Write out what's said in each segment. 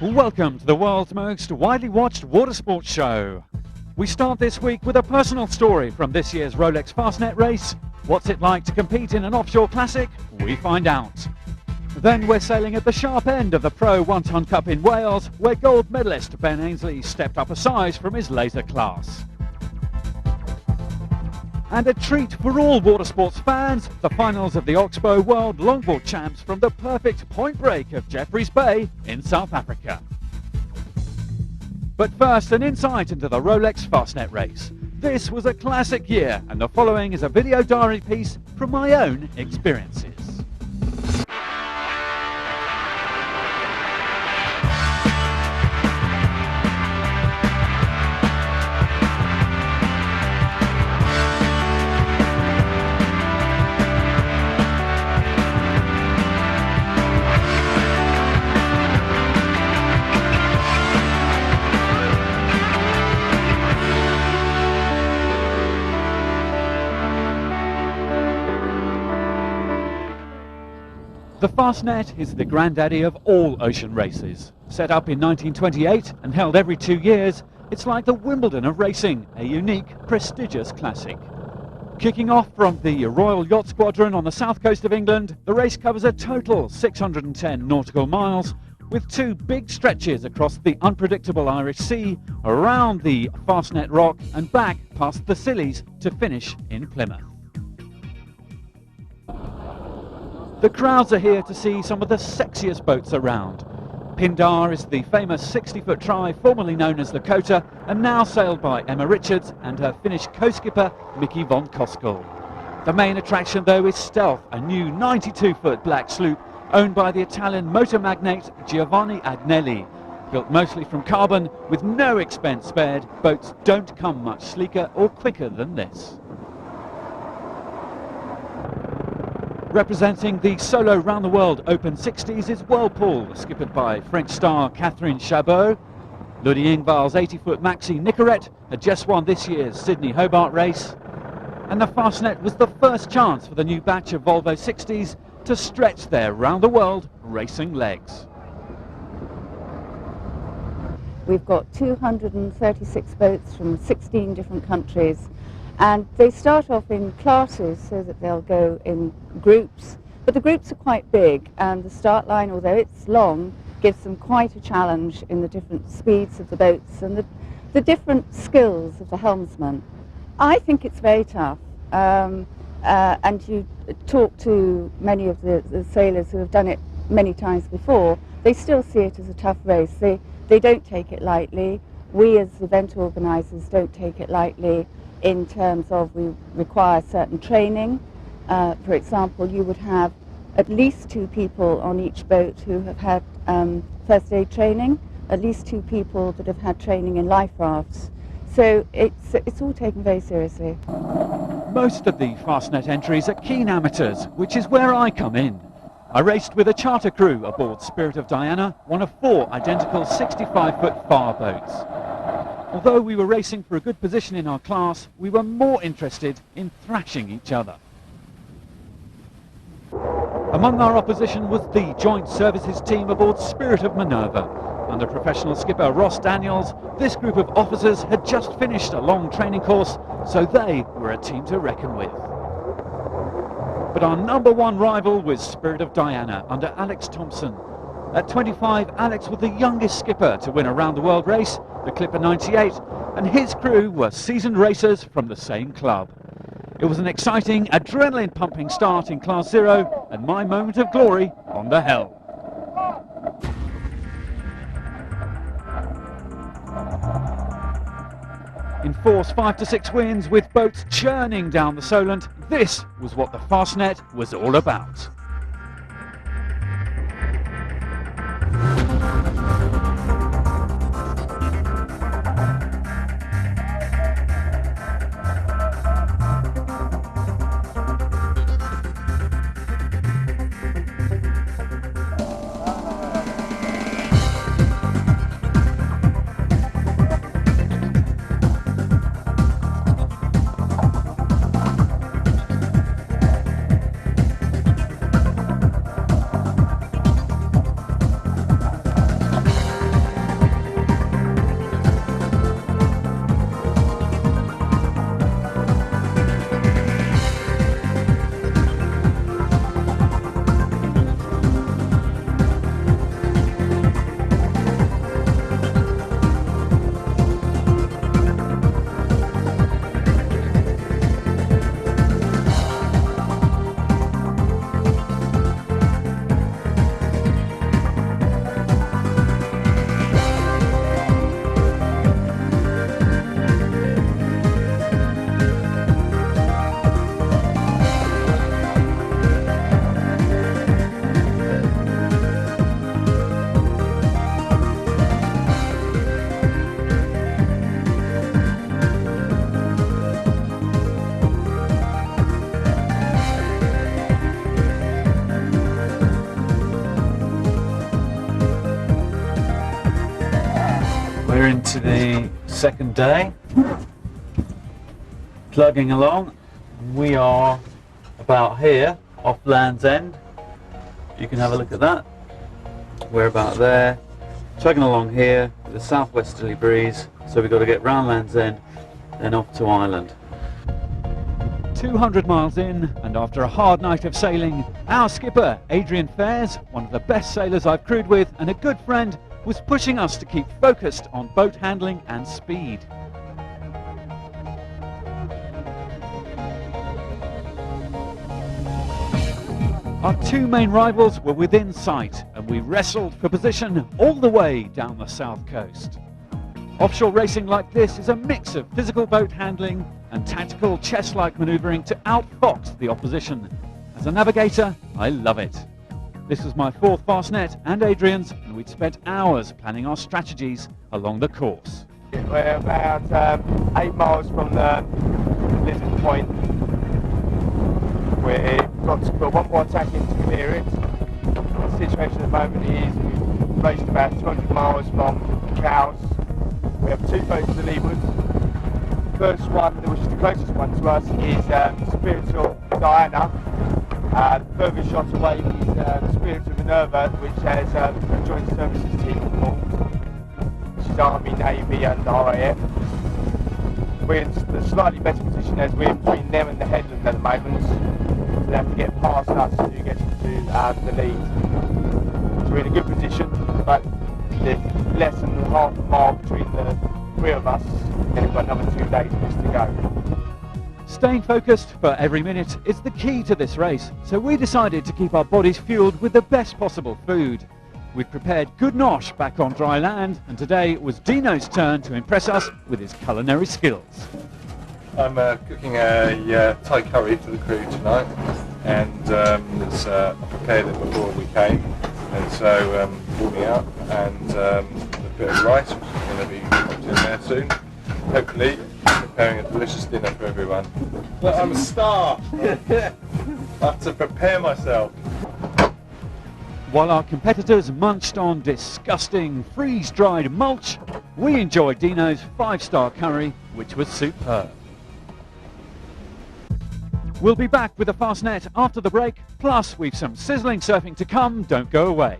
Welcome to the world's most widely watched Watersports show. We start this week with a personal story from this year's Rolex Fastnet race. What's it like to compete in an offshore classic? We find out. Then we're sailing at the sharp end of the Pro 1 Ton Cup in Wales, where gold medalist Ben Ainsley stepped up a size from his laser class. And a treat for all Watersports fans, the finals of the Oxbow World Longboard Champs from the perfect point break of Jeffreys Bay in South Africa. But first, an insight into the Rolex Fastnet race. This was a classic year, and the following is a video diary piece from my own experiences. The Fastnet is the granddaddy of all ocean races. Set up in 1928 and held every 2 years, it's like the Wimbledon of racing, a unique, prestigious classic. Kicking off from the Royal Yacht Squadron on the south coast of England, the race covers a total 610 nautical miles, with 2 big stretches across the unpredictable Irish Sea, around the Fastnet Rock and back past the Scillies to finish in Plymouth. The crowds are here to see some of the sexiest boats around. Pindar is the famous 60-foot try formerly known as the Kota and now sailed by Emma Richards and her Finnish co-skipper Mickey von Koskel. The main attraction though is Stealth, a new 92-foot black sloop owned by the Italian motor magnate Giovanni Agnelli. Built mostly from carbon with no expense spared, boats don't come much sleeker or quicker than this. Representing the solo round-the-world Open 60s is Whirlpool, skippered by French star Catherine Chabot. Ludie Ingval's 80-foot Maxi Nicorette had just won this year's Sydney Hobart race. And the Fastnet was the first chance for the new batch of Volvo 60s to stretch their round-the-world racing legs. We've got 236 boats from 16 different countries. And they start off in classes so that they'll go in groups, but the groups are quite big, and the start line, although it's long, gives them quite a challenge in the different speeds of the boats and the different skills of the helmsman. I think it's very tough, and you talk to many of the sailors who have done it many times before, they still see it as a tough race. They don't take it lightly. We as event organisers don't take it lightly, in terms of we require certain training. For example, you would have at least 2 people on each boat who have had first aid training, at least 2 people that have had training in life rafts. So it's all taken very seriously. Most of the Fastnet entries are keen amateurs, which is where I come in. I raced with a charter crew aboard Spirit of Diana, one of 4 identical 65-foot Far boats. Although we were racing for a good position in our class, we were more interested in thrashing each other. Among our opposition was the Joint Services team aboard Spirit of Minerva. Under professional skipper Ross Daniels, this group of officers had just finished a long training course, so they were a team to reckon with. But our number 1 rival was Spirit of Diana under Alex Thompson. At 25, Alex was the youngest skipper to win a round-the-world race, the Clipper 98, and his crew were seasoned racers from the same club. It was an exciting, adrenaline-pumping start in Class 0, and my moment of glory on the helm. In force 5 to 6 winds with boats churning down the Solent, this was what the Fastnet was all about. We're into the second day, plugging along. We are about here, off Land's End. You can have a look at that. We're about there, chugging along here with a southwesterly breeze, so we've got to get round Land's End, then off to Ireland. 200 miles in, and after a hard night of sailing, our skipper, Adrian Fares, one of the best sailors I've crewed with and a good friend, was pushing us to keep focused on boat handling and speed. Our two main rivals were within sight, and we wrestled for position all the way down the south coast. Offshore racing like this is a mix of physical boat handling and tactical chess-like manoeuvring to outfox the opposition. As a navigator, I love it. This was my fourth Fastnet and Adrian's, and we'd spent hours planning our strategies along the course. We're about 8 miles from the Lizard Point. We've got to put one more attack in to clear it. The situation at the moment is we've raced about 200 miles from Cowes. We have 2 boats to leeward. The first one, which is the closest one to us, is Spiritual Diana. The furthest shot away is the Spirit of Minerva, which has a joint services team on board, which is Army, Navy and RAF. We're in a slightly better position as we're between them and the headland at the moment. So they have to get past us to get into the lead. So we're in a good position, but there's less than half a mile between the 3 of us, and we've got another 2 days for us to go. Staying focused for every minute is the key to this race, so we decided to keep our bodies fueled with the best possible food. We'd prepared good nosh back on dry land, and today it was Dino's turn to impress us with his culinary skills. I'm cooking a Thai curry for the crew tonight, and I prepared it before we came, and so warming up, and a bit of rice, which is going to be popped in there soon. Hopefully preparing a delicious dinner for everyone. But I'm a star! I have to prepare myself. While our competitors munched on disgusting freeze-dried mulch, we enjoyed Dino's 5-star curry, which was superb. We'll be back with the Fastnet after the break, plus we've some sizzling surfing to come. Don't go away.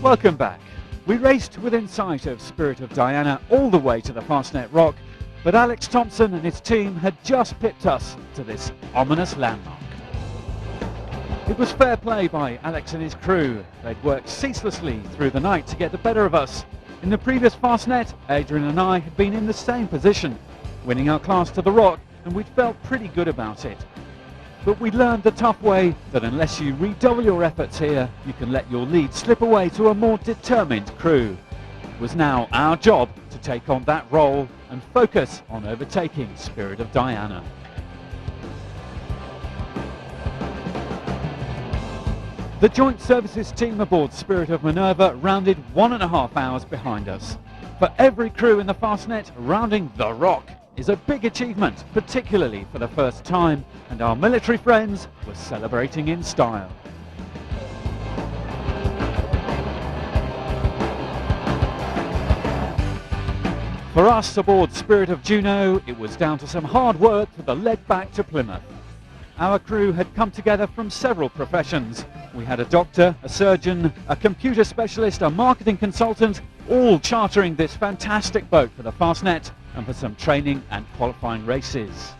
Welcome back. We raced within sight of Spirit of Diana all the way to the Fastnet Rock, but Alex Thompson and his team had just pipped us to this ominous landmark. It was fair play by Alex and his crew. They'd worked ceaselessly through the night to get the better of us. In the previous Fastnet, Adrian and I had been in the same position, winning our class to the Rock, and we'd felt pretty good about it. But we learned the tough way that unless you redouble your efforts here, you can let your lead slip away to a more determined crew. It was now our job to take on that role and focus on overtaking Spirit of Diana. The Joint Services team aboard Spirit of Minerva rounded 1.5 hours behind us. For every crew in the Fastnet, rounding the Rock is a big achievement, particularly for the first time, and our military friends were celebrating in style. For us aboard Spirit of Juno, it was down to some hard work for the leg back to Plymouth. Our crew had come together from several professions. We had a doctor, a surgeon, a computer specialist, a marketing consultant, all chartering this fantastic boat for the Fastnet and for some training and qualifying races.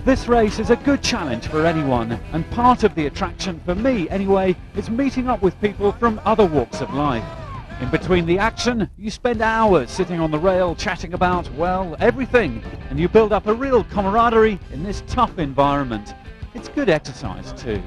This race is a good challenge for anyone, and part of the attraction, for me anyway, is meeting up with people from other walks of life. In between the action, you spend hours sitting on the rail chatting about, well, everything, and you build up a real camaraderie in this tough environment. It's good exercise too.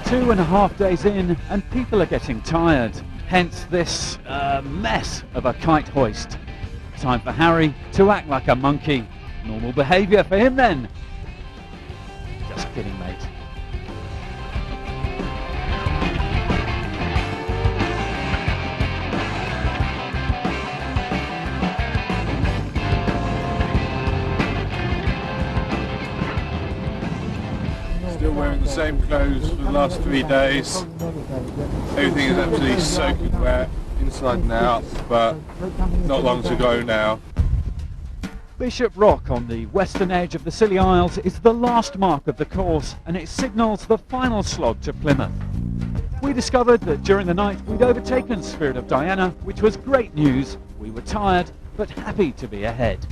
2.5 days in and people are getting tired. Hence this mess of a kite hoist. Time for Harry to act like a monkey. Normal behaviour for him then. Just kidding, mate. Still wearing the same clothes for the last 3 days. Everything is absolutely soaking wet, inside and out, but not long to go now. Bishop Rock on the western edge of the Scilly Isles is the last mark of the course, and it signals the final slog to Plymouth. We discovered that during the night we'd overtaken Spirit of Diana, which was great news. We were tired, but happy to be ahead.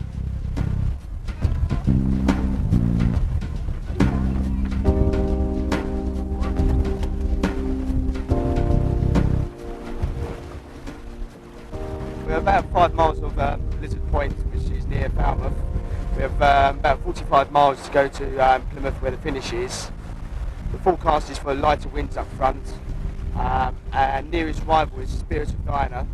We're about 5 miles of Lizard Point, which is near Falmouth. We have about 45 miles to go to Plymouth, where the finish is. The forecast is for lighter winds up front. Our nearest rival is Spirit of Diana,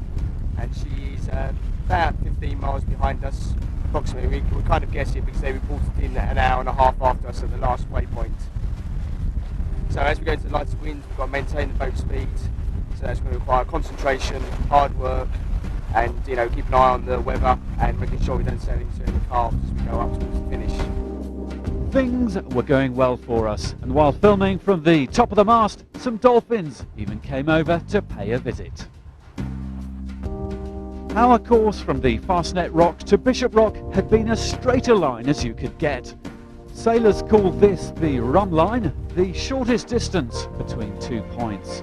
and she's about 15 miles behind us, approximately. We're kind of guessing because they reported in an hour and a half after us at the last waypoint. So as we go to the lighter winds, we've got to maintain the boat speed. So that's going to require concentration, hard work, and keep an eye on the weather and making sure we don't sail into any calms as we go up towards the finish. Things were going well for us, and while filming from the top of the mast, some dolphins even came over to pay a visit. Our course from the Fastnet Rock to Bishop Rock had been as straight a line as you could get. Sailors call this the rum line, the shortest distance between 2 points.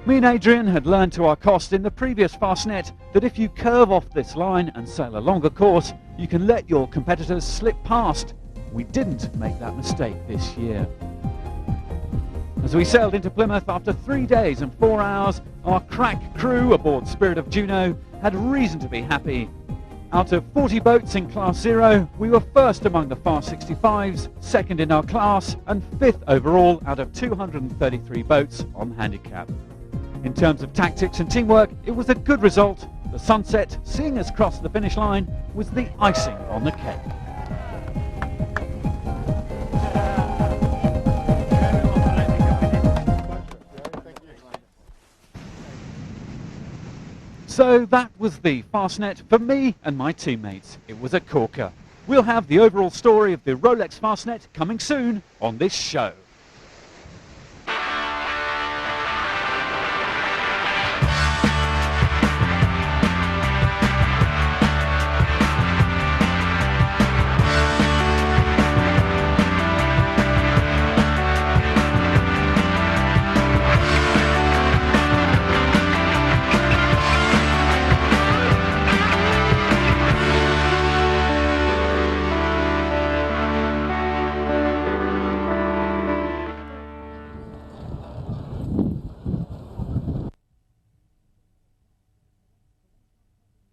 Me and Adrian had learned to our cost in the previous Fastnet that if you curve off this line and sail a longer course, you can let your competitors slip past. We didn't make that mistake this year. As we sailed into Plymouth after 3 days and 4 hours, our crack crew aboard Spirit of Juno had reason to be happy. Out of 40 boats in Class 0, we were first among the Fast 65s, second in our class, and 5th overall out of 233 boats on handicap. In terms of tactics and teamwork, it was a good result. The sunset, seeing us cross the finish line, was the icing on the cake. So that was the Fastnet for me and my teammates. It was a corker. We'll have the overall story of the Rolex Fastnet coming soon on this show.